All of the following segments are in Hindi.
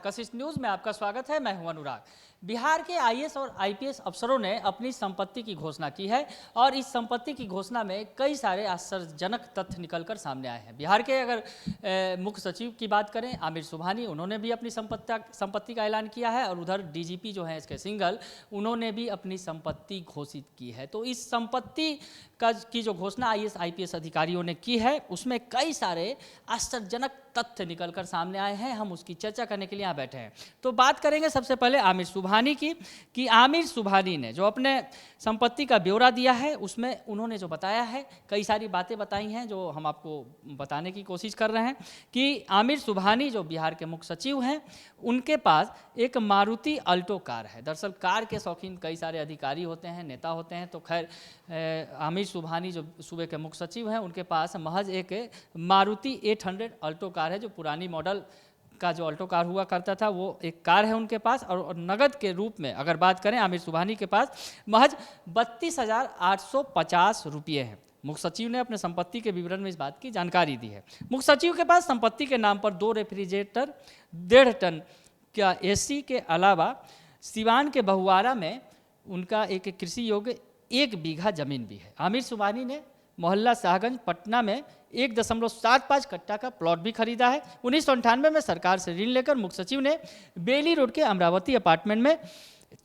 कशिश न्यूज में आपका स्वागत है। मैं हूं अनुराग। बिहार के आईएएस और आईपीएस अफसरों ने अपनी संपत्ति की घोषणा की है और इस संपत्ति की घोषणा में कई सारे आश्चर्यजनक तथ्य निकलकर सामने आए हैं। बिहार के अगर मुख्य सचिव की बात करें, आमिर सुबहानी, उन्होंने भी अपनी संपत्ति का ऐलान किया है और उधर डीजीपी जो है एसके सिंघल, उन्होंने भी अपनी संपत्ति घोषित की है। तो इस संपत्ति की जो घोषणा आईएएस आईपीएस अधिकारियों ने की है, उसमें कई सारे आश्चर्यजनक तथ्य निकलकर सामने आए हैं। हम उसकी चर्चा करने के लिए यहाँ बैठे हैं। तो बात करेंगे सबसे पहले आमिर सुबहानी की, कि आमिर सुबहानी ने जो अपने संपत्ति का ब्यौरा दिया है, उसमें उन्होंने जो बताया है, कई सारी बातें बताई हैं जो हम आपको बताने की कोशिश कर रहे हैं। कि आमिर सुबहानी जो बिहार के मुख्य सचिव हैं, उनके पास एक मारुति अल्टो कार है। दरअसल कार के शौकीन कई सारे अधिकारी होते हैं, नेता होते हैं। तो खैर आमिर सुबहानी जो सूबे के मुख्य सचिव हैं, उनके पास महज एक मारुति 800 अल्टो कार है, जो पुरानी मॉडल का जो अल्टो कार हुआ करता था, वो एक कार है उनके पास। और नगद के रूप में अगर बात करें, आमिर सुबहानी के पास महज 32,850 रुपये हैं। मुख्य सचिव ने अपने संपत्ति के विवरण में इस बात की जानकारी दी है। मुख्य सचिव के पास संपत्ति के नाम पर 2 रेफ्रिजरेटर, 1.5 टन का एसी के अलावा सिवान के बहुआरा में उनका एक कृषि योग्य 1 बीघा जमीन भी है। आमिर सुबहानी ने मोहल्ला शाहगंज पटना में 1.75 कट्टा का प्लॉट भी खरीदा है। 1998 में सरकार से ऋण लेकर मुख्य सचिव ने बेली रोड के अमरावती अपार्टमेंट में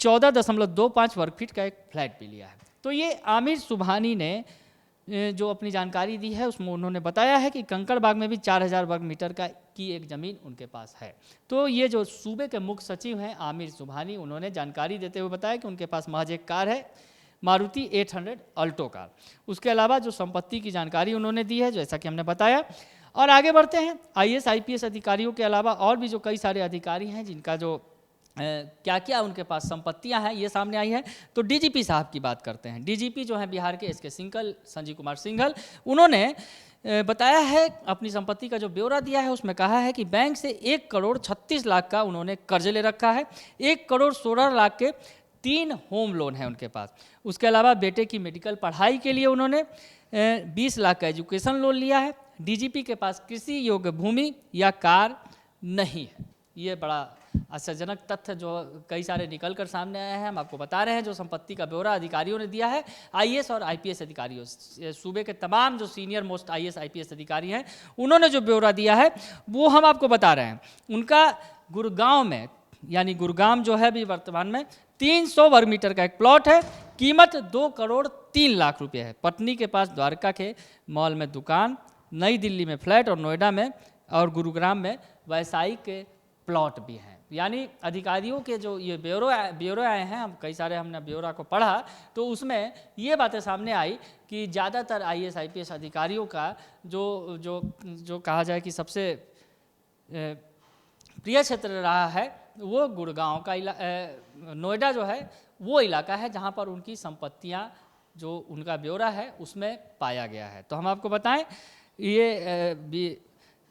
14.25 वर्ग फीट का एक फ्लैट भी लिया है। तो ये आमिर सुबहानी ने जो अपनी जानकारी दी है, उसमें उन्होंने बताया है कि कंकड़बाग में भी 4000 वर्ग मीटर की एक ज़मीन उनके पास है। तो ये जो सूबे के मुख्य सचिव हैं आमिर सुबहानी, उन्होंने जानकारी देते हुए बताया कि उनके पास महज एक कार है, मारुति 800 अल्टो कार। उसके अलावा जो संपत्ति की जानकारी उन्होंने दी है, जैसा कि हमने बताया। और आगे बढ़ते हैं। आईएएस आईपीएस अधिकारियों के अलावा और भी जो कई सारे अधिकारी हैं, जिनका जो क्या क्या उनके पास संपत्तियां हैं, ये सामने आई है। तो डीजीपी साहब की बात करते हैं। डीजीपी जो है बिहार के एसके सिंघल, संजीव कुमार सिंघल, उन्होंने बताया है, अपनी संपत्ति का जो ब्यौरा दिया है, उसमें कहा है कि बैंक से 1,36,00,000 का उन्होंने कर्ज ले रखा है। 1,16,00,000 के 3 होम लोन है उनके पास। उसके अलावा बेटे की मेडिकल पढ़ाई के लिए उन्होंने 20 लाख का एजुकेशन लोन लिया है। डीजीपी के पास कृषि योग्य भूमि या कार नहीं है। ये बड़ा आश्चर्यजनक तथ्य जो कई सारे निकल कर सामने आए हैं, हम आपको बता रहे हैं। जो संपत्ति का ब्यौरा अधिकारियों ने दिया है, आईएएस और आईपीएस अधिकारियों, सूबे के तमाम जो सीनियर मोस्ट आईएएस आईपीएस अधिकारी हैं, उन्होंने जो ब्यौरा दिया है वो हम आपको बता रहे हैं। उनका गुड़गांव में, यानी गुड़गांव जो है अभी वर्तमान में 300 वर्ग मीटर का एक प्लॉट है। कीमत 2,03,00,000 रुपये है। पटनी के पास द्वारका के मॉल में दुकान, नई दिल्ली में फ्लैट और नोएडा में और गुरुग्राम में व्यावसायिक प्लॉट भी हैं। यानी अधिकारियों के जो ये ब्यौरे आए हैं, हम कई सारे हमने ब्यौरा को पढ़ा, तो उसमें ये बातें सामने आई कि ज़्यादातर आईएएस आईपीएस अधिकारियों का जो जो जो कहा जाए कि सबसे प्रिय क्षेत्र रहा है, वो गुड़गांव का नोएडा जो है वो इलाका है, जहाँ पर उनकी संपत्तियाँ जो उनका ब्यौरा है उसमें पाया गया है। तो हम आपको बताएं, ये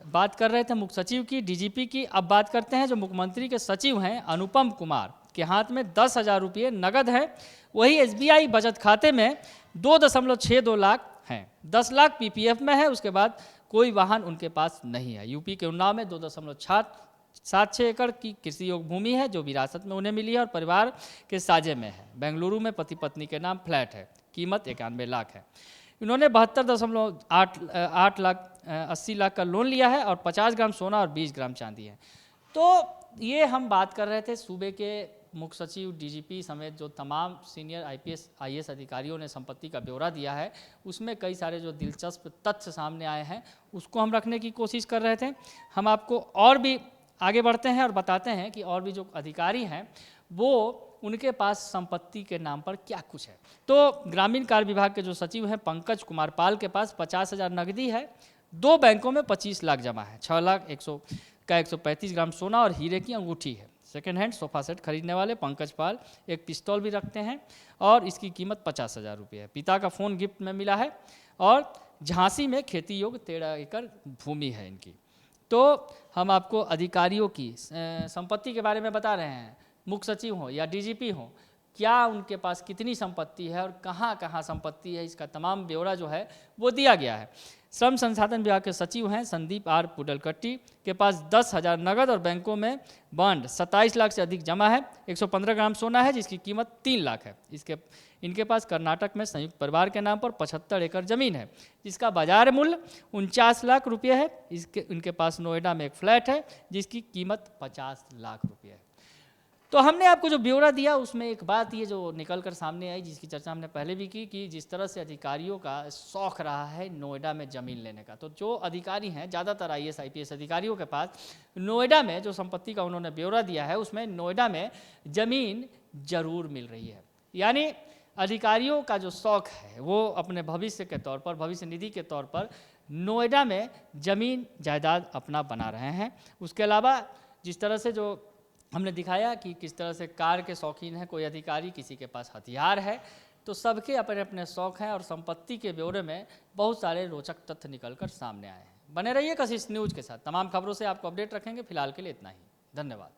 बात कर रहे थे मुख्य सचिव की, डीजीपी की। अब बात करते हैं जो मुख्यमंत्री के सचिव हैं अनुपम कुमार के हाथ में 10,000 रुपये नगद है। वही एसबीआई बचत खाते में 2.62 लाख हैं। 10 लाख पीपीएफ में है। उसके बाद कोई वाहन उनके पास नहीं है। यूपी के उन्नाव में 2.76 एकड़ की कृषि योग्य भूमि है, जो विरासत में उन्हें मिली है और परिवार के साझे में है। बेंगलुरु में पति पत्नी के नाम फ्लैट है, कीमत 91 लाख है। इन्होंने 72.80 लाख का लोन लिया है और 50 ग्राम सोना और 20 ग्राम चांदी है। तो ये हम बात कर रहे थे सूबे के मुख्य सचिव, डीजीपी समेत जो तमाम सीनियर आईपीएस आईएएस अधिकारियों ने संपत्ति का ब्यौरा दिया है, उसमें कई सारे जो दिलचस्प तथ्य सामने आए हैं, उसको हम रखने की कोशिश कर रहे थे। हम आपको और भी आगे बढ़ते हैं और बताते हैं कि और भी जो अधिकारी हैं, वो उनके पास संपत्ति के नाम पर क्या कुछ है। तो ग्रामीण कार्य विभाग के जो सचिव हैं पंकज कुमार पाल के पास 50,000 नकदी है, 2 बैंकों में 25 लाख जमा है, 6 लाख 135 ग्राम सोना और हीरे की अंगूठी है। सेकेंड हैंड सोफा सेट खरीदने वाले पंकज पाल एक पिस्तौल भी रखते हैं और इसकी कीमत 50,000 रुपये है। पिता का फ़ोन गिफ्ट में मिला है और झांसी में खेती योग्य 13 एकड़ भूमि है इनकी। तो हम आपको अधिकारियों की संपत्ति के बारे में बता रहे हैं, मुख्य सचिव हो या डीजीपी हो, क्या उनके पास कितनी संपत्ति है और कहाँ कहाँ संपत्ति है, इसका तमाम ब्यौरा जो है वो दिया गया है। श्रम संसाधन विभाग के सचिव हैं संदीप आर पुडलकट्टी के पास 10,000 नगद और बैंकों में बॉन्ड 27 लाख से अधिक जमा है। 115 ग्राम सोना है जिसकी कीमत 3 लाख है। इनके पास कर्नाटक में संयुक्त परिवार के नाम पर 75 एकड़ जमीन है जिसका बाजार मूल्य 49 लाख रुपये है। इनके पास नोएडा में एक फ्लैट है जिसकी कीमत 50 लाख रुपये है। तो हमने आपको जो ब्यौरा दिया उसमें एक बात ये जो निकल कर सामने आई, जिसकी चर्चा हमने पहले भी की, कि जिस तरह से अधिकारियों का शौक रहा है नोएडा में ज़मीन लेने का। तो जो अधिकारी हैं, ज़्यादातर IAS IPS अधिकारियों के पास नोएडा में जो संपत्ति का उन्होंने ब्यौरा दिया है उसमें नोएडा में ज़मीन जरूर मिल रही है। यानी अधिकारियों का जो शौक है वो अपने भविष्य के तौर पर, भविष्य निधि के तौर पर नोएडा में ज़मीन जायदाद अपना बना रहे हैं। उसके अलावा जिस तरह से जो हमने दिखाया कि किस तरह से कार के शौकीन हैं कोई अधिकारी, किसी के पास हथियार है, तो सबके अपने अपने शौक हैं और संपत्ति के ब्यौरे में बहुत सारे रोचक तथ्य निकलकर सामने आए हैं। बने रहिए कशिश न्यूज़ के साथ, तमाम खबरों से आपको अपडेट रखेंगे। फिलहाल के लिए इतना ही, धन्यवाद।